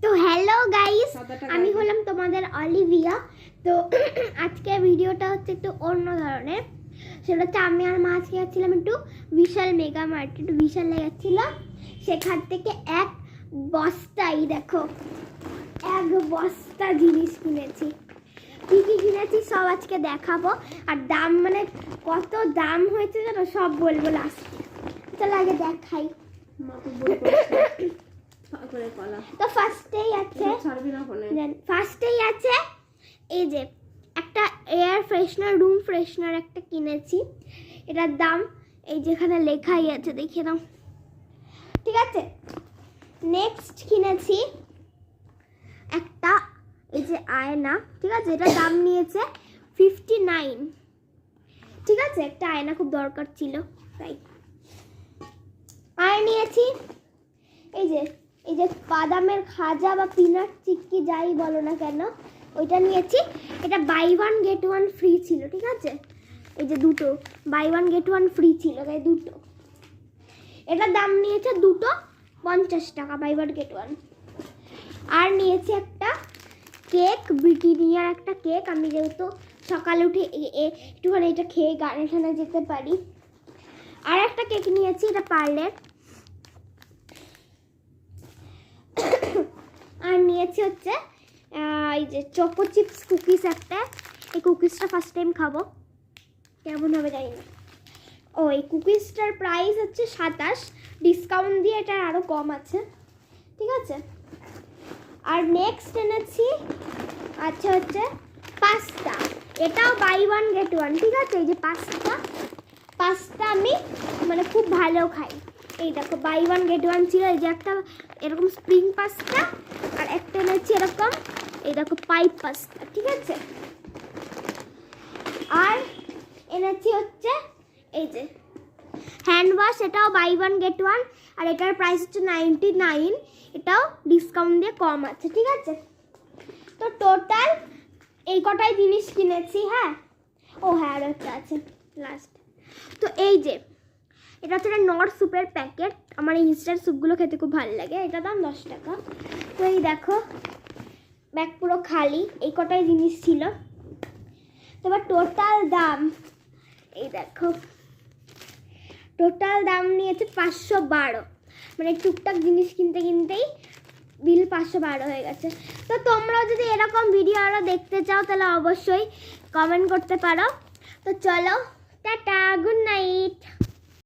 তো hello guys, আমি হলাম তোমাদের অলিভিয়া। তো আজকের ভিডিওটা হচ্ছে একটু অন্য ধরনের। সেটা হচ্ছে আমি আর মা আজকে যাচ্ছিলাম একটু বিশাল মেগা মার্কেট, একটু বিশালে যাচ্ছিলাম। সেখান থেকে এক বস্তাই দেখো, এক বস্তা জিনিস কিনেছি। কি কি কিনেছি সব আজকে দেখাবো। আর দাম মানে কত দাম হয়েছে জানো, সব বলবো লাস্টে। তাহলে আগে দেখাই। তো ফার্স্টেই আছে এই যে একটা এয়ার ফ্রেশনার, রুম ফ্রেশনার একটা কিনেছি। এটার দাম এই যেখানে লেখাই আছে, দেখে নাও, ঠিক আছে। নেক্সট কিনেছি একটা এই যে আয়না, ঠিক আছে। এটার দাম নিয়েছে 59, ঠিক আছে। একটা আয়না খুব দরকার ছিল তাই। আর নিয়েছি এই যে বাদামের খাজা বা পিনাট চিক্কি যাই বলো না কেন, ওইটা নিয়েছি। এটা buy one get one free ছিল, ঠিক আছে। এই যে দুটো buy one get one free ছিল, তাই দুটো। এটার দাম নিয়েছে দুটো 50 টাকা, বাই ওয়ান গেট ওয়ান। আর নিয়েছি একটা কেক, ব্রিটানিয়ার একটা কেক। আমি যেহেতু সকালে উঠে একটুখানি এটা খেয়ে গানে টানে যেতে পারি। আর একটা কেক নিয়েছি, এটা পার্লের। আর নিয়েছি হচ্ছে এই যে চকো চিপস কুকিজ একটা। এই কুকিজটা ফার্স্ট টাইম খাবো, কেমন হবে জানি না। ও এই কুকিজটার প্রাইস হচ্ছে 27, ডিসকাউন্ট দিয়ে এটা আরও কম আছে, ঠিক আছে। আর নেক্সট এনেছি আচ্ছা হচ্ছে পাস্তা। এটাও বাই ওয়ান গেট ওয়ান, ঠিক আছে। এই যে পাস্তা আমি মানে খুব ভালো খাই। এই দেখো বাই ওয়ান গেট ওয়ান ছিল। এই যে একটা এরকম স্প্রিং পাস্তা, আর একটা এনেছি এরকম এই দেখো পাইপ পাস্তা, ঠিক আছে। আর এনেছি হচ্ছে এই যে হ্যান্ড ওয়াশ, এটাও বাই ওয়ান গেট ওয়ান। আর এটার প্রাইস হচ্ছে 99, এটাও ডিসকাউন্ট দিয়ে কম আছে, ঠিক আছে। তো টোটাল এই কটাই জিনিস কিনেছি। হ্যাঁ, ও হ্যাঁ, আর একটা আছে লাস্ট। তো এই যে এটা হচ্ছে নর স্যুপের প্যাকেট। আমার এই ইনস্ট্যান্ট স্যুপগুলো খেতে খুব ভালো লাগে। এটা দাম 10 টাকা। তো এই দেখো ব্যাগ পুরো খালি, এই কটাই জিনিস ছিল। তো এবার টোটাল দাম এই দেখো, টোটাল দাম নিয়েছে 512। মানে টুকটাক জিনিস কিনতেই বিল 512 হয়ে গেছে। তো তোমরাও যদি এরকম ভিডিও আরও দেখতে চাও তাহলে অবশ্যই কমেন্ট করতে পারো। তো চলো, টাটা, গুড নাইট।